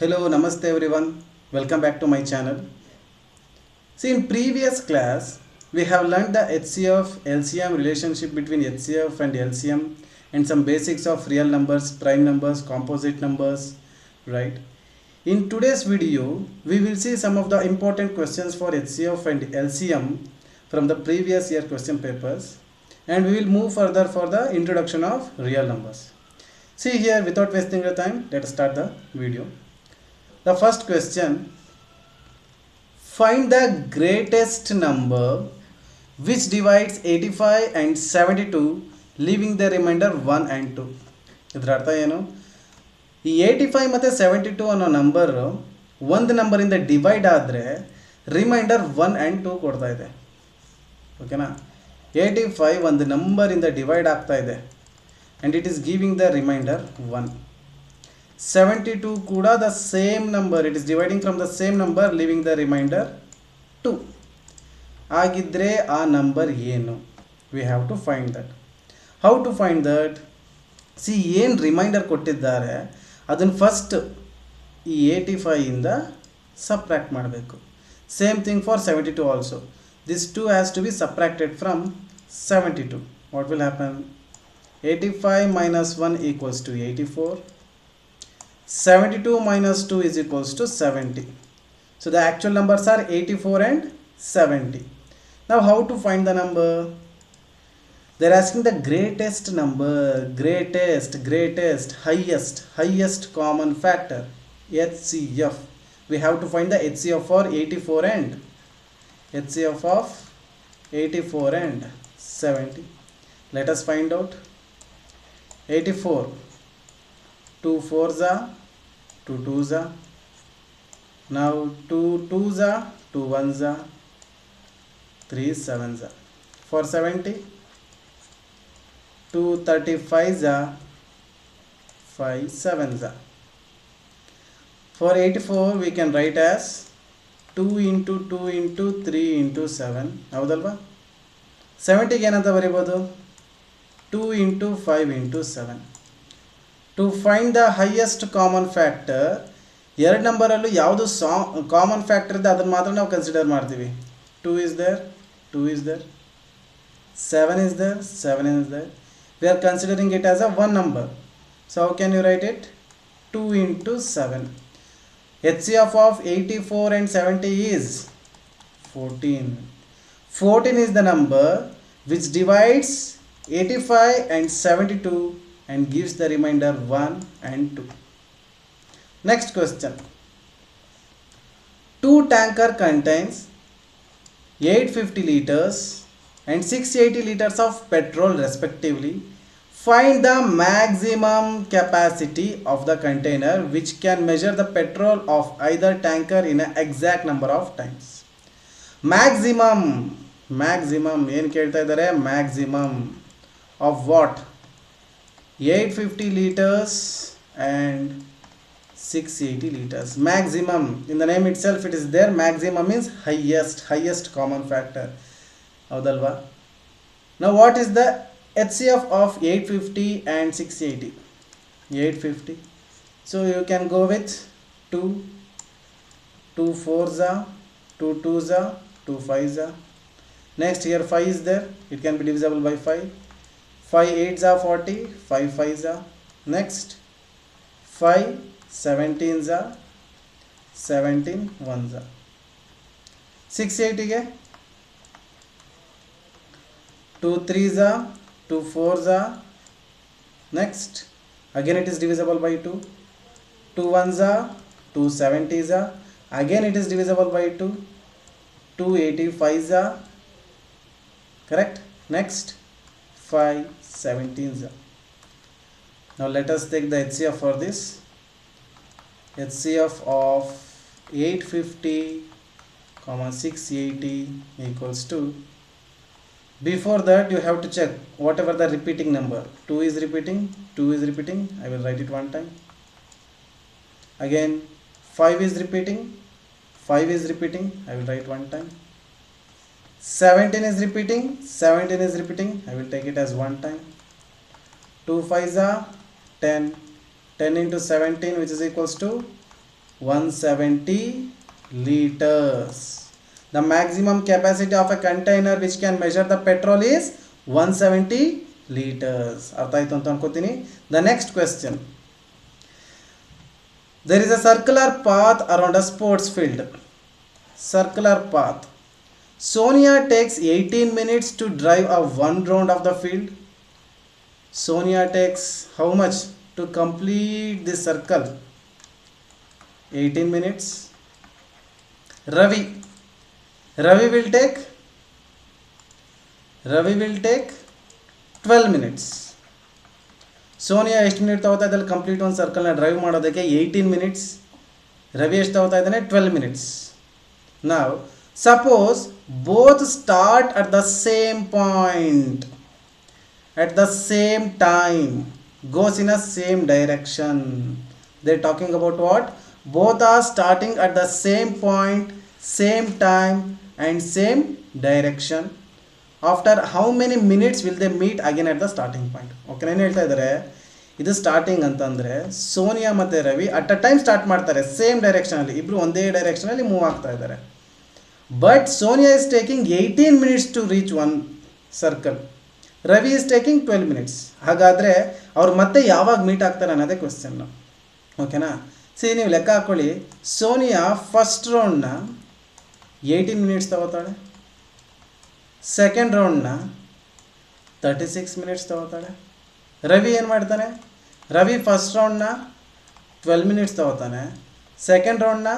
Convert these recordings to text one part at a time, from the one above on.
Hello, namaste everyone. Welcome back to my channel. See, in previous class, we have learned the HCF LCM relationship between HCF and LCM and some basics of real numbers, prime numbers, composite numbers, right? In today's video, we will see some of the important questions for HCF and LCM from the previous year question papers, and we will move further for the introduction of real numbers. See here, without wasting your time, let us start the video. The first question, find the greatest number which divides 85 and 72 leaving the remainder 1 and 2. ಇದರ ಅರ್ಥ ಏನು? ಈ 85 ಮತ್ತು 72 ಅನ್ನೋ number ಒಂದು ನಂಬರಿಂದ divide ಆದರೆ reminder 1 and 2 ಕೊಡ್ತಾ ಇದೆ. ಓಕೆನಾ? 85 ಒಂದು ನಂಬರಿಂದ ಡಿವೈಡ್ ಆಗ್ತಾ ಇದೆ and it is giving the reminder 1. 72 ಕೂಡ the same number, it is dividing from the same number leaving the remainder 2. ಆಗಿದ್ರೆ ಆ ನಂಬರ್ ಏನು? we have to find that. how to find that? see, ಏನು reminder ಕೊಟ್ಟಿದ್ದಾರೆ ಅದನ್ನು first ಈ 85 ಇಂದ subtract ಮಾಡಬೇಕು. Same thing for 72 also. this 2 has to be subtracted from 72. what will happen? 85 minus 1 equals to 84. 72 minus 2 is equals to 70. So the actual numbers are 84 and 70. Now how to find the number? They are asking the greatest number, greatest, highest common factor, HCF. We have to find the HCF for 84 and HCF of 84 and 70. Let us find out. 84, 2 4s are 2 2s are, now 2 2s are 2 1s are, 3 7s are. For 70, 2 35s are 5 7s are. For 84 we can write as 2 into 2 into 3 into 7. ಹೌದಲ್ವಾ? 70 ಏನಂತ ಬರೀಬೋದು? 2 into 5 into 7. To find the highest common factor, ಎರಡು ನಂಬರಲ್ಲೂ ಯಾವುದು common factor ಇದೆ ಅದನ್ನು ಮಾತ್ರ ನಾವು ಕನ್ಸಿಡರ್ ಮಾಡ್ತೀವಿ. 2 is there, 2 is there, 7 is there, 7 is there. We are considering it as a one number. So how can you write it? 2 into 7. HCF of 84 and 70 is 14. 14 is the number which divides 85 and 72 and gives the remainder 1 and 2. Next question. 2 tanker contains 850 liters and 680 liters of petrol respectively. Find the maximum capacity of the container which can measure the petrol of either tanker in an exact number of times. Maximum ಏನು ಕೇಳ್ತಾ ಇದ್ದಾರೆ? maximum of what? 850 liters and 680 liters. Maximum, in the name itself it is there. Maximum means highest common factor. ಹೌದಲ್ವಾ? Now what is the HCF of 850 and 680? 850. So you can go with 2 4s are, 2 2s are, 2 5s are. Next here 5 is there. It can be divisible by 5. 5 8s are 40, 5 5s are. Next 5 17s are, 17 1s are. 680 ಗೆ 2 3s are, 2 4s are. Next again it is divisible by 2. 2 1s are, 2 70s are. Again it is divisible by 2. 2 85s are. Correct? Next 5 17s are. Now let us take the HCF for this. HCF of 850 680 equals to, before that you have to check whatever the repeating number. 2 is repeating, I will write it one time. Again 5 is repeating, I will write one time. 17 is repeating, I will take it as one time. 2 5s are 10, 10 into 17 which is equals to 170 liters. The maximum capacity of a container which can measure the petrol is 170 liters. The next question. There is a circular path around a sports field. Circular path. Sonia takes 18 minutes to drive a one round of the field. Sonia takes how much to complete this circle? 18 minutes. Ravi will take 12 minutes. Sonia ಎಷ್ಟು minute ತಗೋತಾ ಇದ್ದಲ್ಲಿ complete ಒಂದು ಸರ್ಕಲ್ನ drive ಮಾಡೋದಕ್ಕೆ 18 minutes. Ravi ಎಷ್ಟು ತಗೋತಾ ಇದ್ದಾನೆ? 12 minutes. Now suppose both start at the same point, at the same time, goes in a same direction. They're talking about what? Both are starting at the same point, same time and same direction. After how many minutes will they meet again at the starting point? Okay, ನಾನು ಹೇಳ್ತಾ ಇದ್ದಾರೆ ಇದು starting ಅಂತಂದರೆ ಸೋನಿಯಾ ಮತ್ತು Ravi at a time start ಮಾಡ್ತಾರೆ same ಡೈರೆಕ್ಷನಲ್ಲಿ, ಇಬ್ಬರು ಒಂದೇ ಡೈರೆಕ್ಷನಲ್ಲಿ ಮೂವ್ ಆಗ್ತಾ ಇದ್ದಾರೆ. But Sonia is taking 18 minutes to reach one circle, Ravi is taking 12 minutes. ಹಾಗಾದರೆ ಅವ್ರು ಮತ್ತೆ ಯಾವಾಗ ಮೀಟ್ ಆಗ್ತಾರೆ ಅನ್ನೋದೇ ಕ್ವೆಶ್ಚನ್ನು. ಓಕೆನಾ? ಸಿ ನೀವು ಲೆಕ್ಕ ಹಾಕ್ಕೊಳ್ಳಿ, ಸೋನಿಯಾ ಫಸ್ಟ್ ರೌಂಡ್ನ 18 ಮಿನಿಟ್ಸ್ ತಗೋತಾಳೆ, ಸೆಕೆಂಡ್ ರೌಂಡ್ನ 36 ಮಿನಿಟ್ಸ್ ತಗೋತಾಳೆ. ರವಿ ಏನು ಮಾಡ್ತಾನೆ? ರವಿ ಫಸ್ಟ್ ರೌಂಡ್ನ 12 ಮಿನಿಟ್ಸ್ ತಗೋತಾನೆ, ಸೆಕೆಂಡ್ ರೌಂಡ್ನ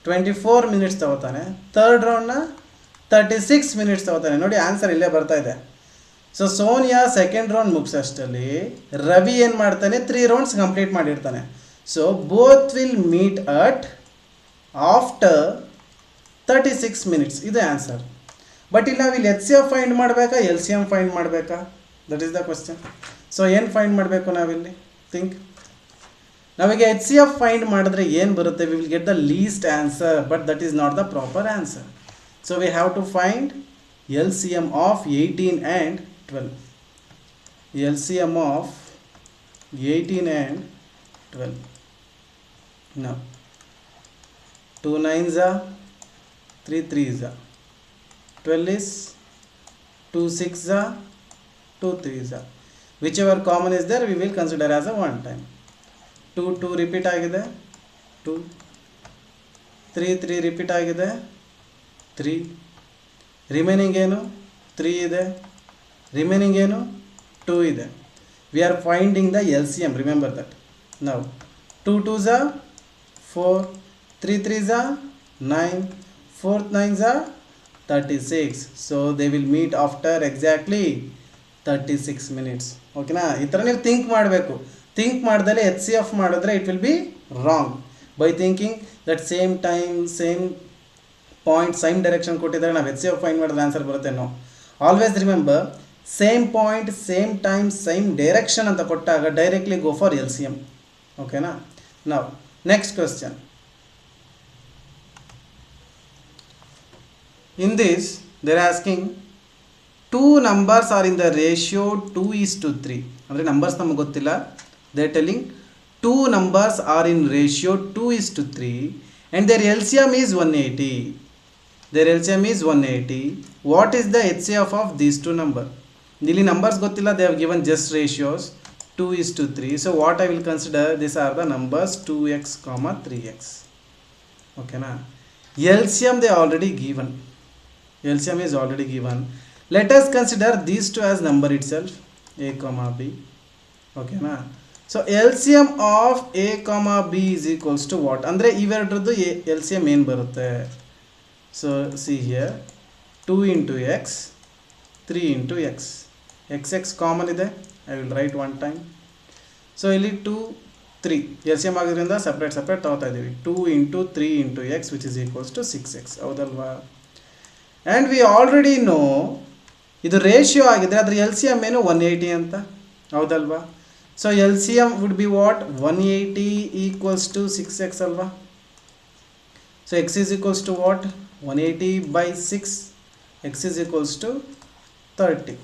24 ಮಿನಿಟ್ಸ್ ತಗೋತಾನೆ, ಥರ್ಡ್ ರೌಂಡ್ನ 36 ಮಿನಿಟ್ಸ್ ತಗೋತಾನೆ. ನೋಡಿ ಆನ್ಸರ್ ಇಲ್ಲೇ ಬರ್ತಾ ಇದೆ. ಸೊ ಸೋನಿಯಾ ಸೆಕೆಂಡ್ ರೌಂಡ್ ಮುಗಿಸೋಷ್ಟರಲ್ಲಿ ರವಿ ಏನು ಮಾಡ್ತಾನೆ? 3 ರೌಂಡ್ಸ್ ಕಂಪ್ಲೀಟ್ ಮಾಡಿರ್ತಾನೆ. So both will meet at after 36 minutes. ಇದು ಆನ್ಸರ್. ಬಟ್ ಇಲ್ಲಿ ನಾವು ಇಲ್ಲಿ HCF ಫೈಂಡ್ ಮಾಡಬೇಕಾ, LCM ಫೈಂಡ್ ಮಾಡಬೇಕಾ? That is the question. So ಏನು ಫೈಂಡ್ ಮಾಡಬೇಕು ನಾವಿಲ್ಲಿ? ಥಿಂಕ್. ನಾವೀಗ HCF ಫೈಂಡ್ ಮಾಡಿದ್ರೆ ಏನು ಬರುತ್ತೆ? We will get the least answer, but that is not the proper answer. So we have to find LCM of 18 and 12. LCM of 18 and 12. Now 2 9s are 3 3s are 12 is 2 6s are 2 3s are. Whichever common is there we will consider as a one time. 2 2 repeat ಆಗಿದೆ, 2 3 3 repeat ಆಗಿದೆ, 3 remaining ಏನು? 3 ಇದೆ, remaining ಏನು? 2 ಇದೆ. We are finding the LCM, remember that. Now 2 2s are 4, 3 3s are 9, 4 9s are 36. So they will meet after exactly 36 minutes. ಓಕೆನಾ? ಈ ಥರ ನೀವು ಥಿಂಕ್ ಮಾಡಬೇಕು. ಥಿಂಕ್ ಮಾಡ್ದಲೇ HCF ಮಾಡಿದ್ರೆ it will be wrong. By thinking that same time, same point, same direction ಕೊಟ್ಟಿದ್ದಾರೆ, ನಾವು HCF find ಮಾಡಿದ್ರೆ ಆನ್ಸರ್ ಬರುತ್ತೆ. No, always remember same point, same time, same direction ಅಂತ ಕೊಟ್ಟಾಗ ಡೈರೆಕ್ಟ್ಲಿ ಗೋ ಫಾರ್ LCM. ಓಕೆನಾ? ನಾವು next question. In this they are asking two numbers are in the ratio 2:3. ಅಂದರೆ numbers ನಮಗೆ ಗೊತ್ತಿಲ್ಲ. they are telling two numbers are in ratio 2:3 and their LCM is 180. Their LCM is 180. What is the HCF of these two numbers? ಇಲ್ಲಿ numbers ಗೊತ್ತಿಲ್ಲ, they have given just ratios 2:3. So what I will consider, these are the numbers 2x, 3x. ಓಕೆನಾ? LCM they already given. LCM is already given. Let us consider these two as number itself, a comma b. Okay na? So LCM of a comma b is equals to what? Andre iverdradu LCM ಏನು ಬರುತ್ತೆ? So see here 2 into x, 3 into x. x common ಇದೆ, I will write one time. So ಇಲ್ಲಿ 2 3 LCM ಆಗಿದ್ರಿಂದ separate ತಗೋತಾ ಇದ್ದೀವಿ. 2 into 3 into x which is equals to 6x. ಹೌದಲ್ವಾ? And we already know ಇದು ratio ಆಗಿದ್ರೆ ಅದರ LCM ಏನು 180 ಅಂತ. ಹೌದಲ್ವಾ? So LCM would be what? 180 equals to 6x ಅಲ್ವಾ? So x is equals to what? 180 by 6. x is equals to 30.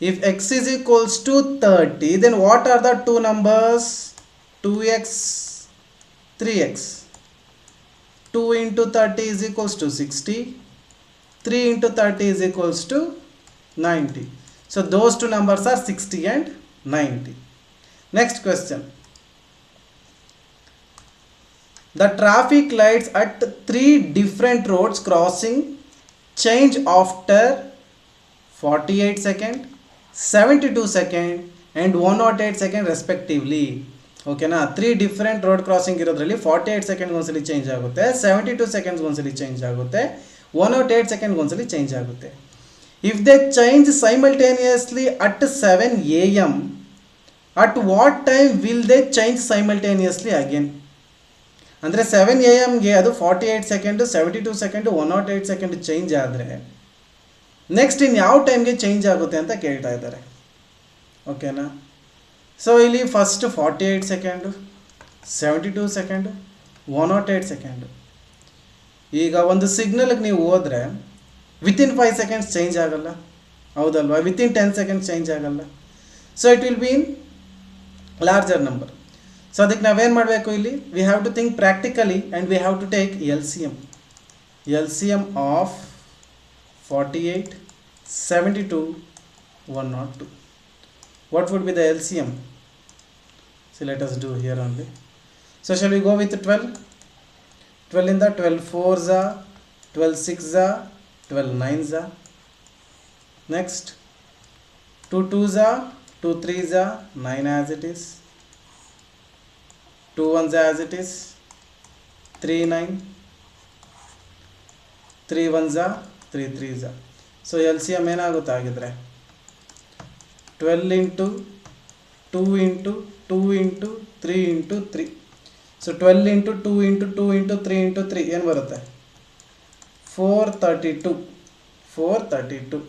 If x is equals to 30, then what are the two numbers? 2x 3x. 2 into 30 is equals to 60. 3 into 30 is equals to 90. So those two numbers are 60 and 90. Next question. The traffic lights at 3 different roads crossing change after 48 seconds, 72 seconds and 108 seconds respectively. ಓಕೆನಾ, 3 different road crossing ಇರೋದ್ರಲ್ಲಿ 48 ಸೆಕೆಂಡ್ಗೆ ಒಂದ್ಸಲಿ change ಆಗುತ್ತೆ, 72 ಸೆಕೆಂಡ್ಗೆ ಒಂದ್ಸಲಿ change ಆಗುತ್ತೆ, 108 ಸೆಕೆಂಡ್ಗೆ ಒಂದ್ಸಲಿ change ಆಗುತ್ತೆ. If they change simultaneously at 7 AM, at what time will they change simultaneously again? ಅಂದರೆ 7 AMಗೆ ಅದು 48 second, 72 second, 108 second change ಆದರೆ ನೆಕ್ಸ್ಟ್ ಇನ್ನು ಯಾವ ಟೈಮ್ಗೆ ಚೇಂಜ್ ಆಗುತ್ತೆ ಅಂತ ಕೇಳ್ತಾ ಇದ್ದಾರೆ. ಓಕೆನಾ, ಸೊ ಇಲ್ಲಿ ಫಸ್ಟ್ 48 ಸೆಕೆಂಡು, 72 ಸೆಕೆಂಡು, 108 ಸೆಕೆಂಡು. ಈಗ ಒಂದು ಸಿಗ್ನಲ್ಗೆ ನೀವು ಹೋದರೆ ವಿತಿನ್ 5 ಸೆಕೆಂಡ್ಸ್ ಚೇಂಜ್ ಆಗಲ್ಲ, ಹೌದಲ್ವಾ? ವಿತಿನ್ 10 ಸೆಕೆಂಡ್ಸ್ ಚೇಂಜ್ ಆಗಲ್ಲ. So it will be in larger number. So ಅದಕ್ಕೆ ನಾವೇನು ಮಾಡಬೇಕು ಇಲ್ಲಿ? We have to think practically and we have to take L C M of 48, 72, 102. What would be the LCM? So let us do here only. So shall we go with 12? 12 in the 12 4s are, 12 6s are, 12 9s are. Next 2 2s are, 2 3s are, 9 as it is, 2 1s as it is, 3 9, 3 1s are, 3 3s are. So LCM ಏನಾಗುತ್ತೆ ಆಗಿದ್ರೆ 12 into 2 into 2 into 3 into 3. So 12 into 2 into 2 into 3 into 3 ಏನು ಬರುತ್ತೆ? 432. 432.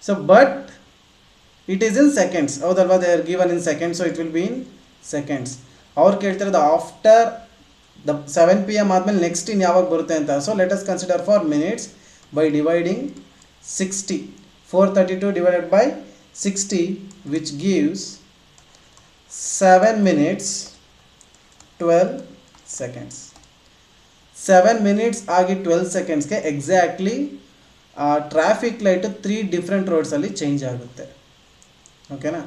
So but it is in seconds. ಹೌದಲ್ವಾ? they are given in seconds, so it will be in seconds. ಅವ್ರು ಕೇಳ್ತಿರೋದು after the 7 PM ಆದಮೇಲೆ next ಇನ್ ಯಾವಾಗ ಬರುತ್ತೆ ಅಂತ. So let us consider for minutes by dividing 60. 432 divided by 60, which gives 7 minutes 12 seconds. 7 minutes ಆಗಿ 12 ಸೆಕೆಂಡ್ಸ್ಗೆ exactly traffic light 3 different ರೋಡ್ಸಲ್ಲಿ change ಆಗುತ್ತೆ. ಓಕೆನಾ?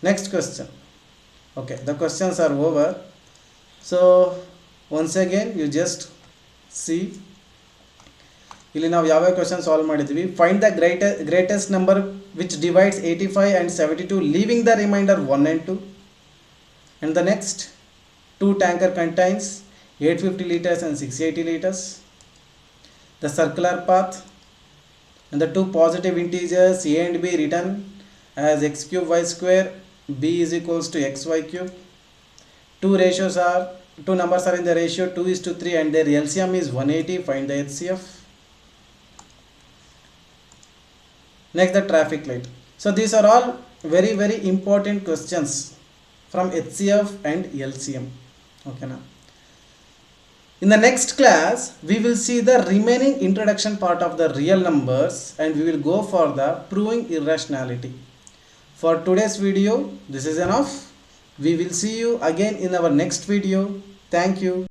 Next question. Okay, the questions are over. So once again you just see ಇಲ್ಲಿ ನಾವು ಯಾವ್ಯಾವ question solve ಮಾಡಿದ್ವಿ. Find the greatest number which divides 85 and 72 leaving the remainder 1 and 2. And the next, 2 tanker contains 850 liters and 680 liters. The circular path and the 2 positive integers a and b written as x cube y square, b is equals to xy cube. 2 numbers are in the ratio 2:3 and their LCM is 180. Find the HCF. Next, the traffic light. So these are all very very important questions from HCF and LCM. Okay now. In the next class we will see the remaining introduction part of the real numbers and we will go for the proving irrationality. For today's video this is enough. We will see you again in our next video. Thank you.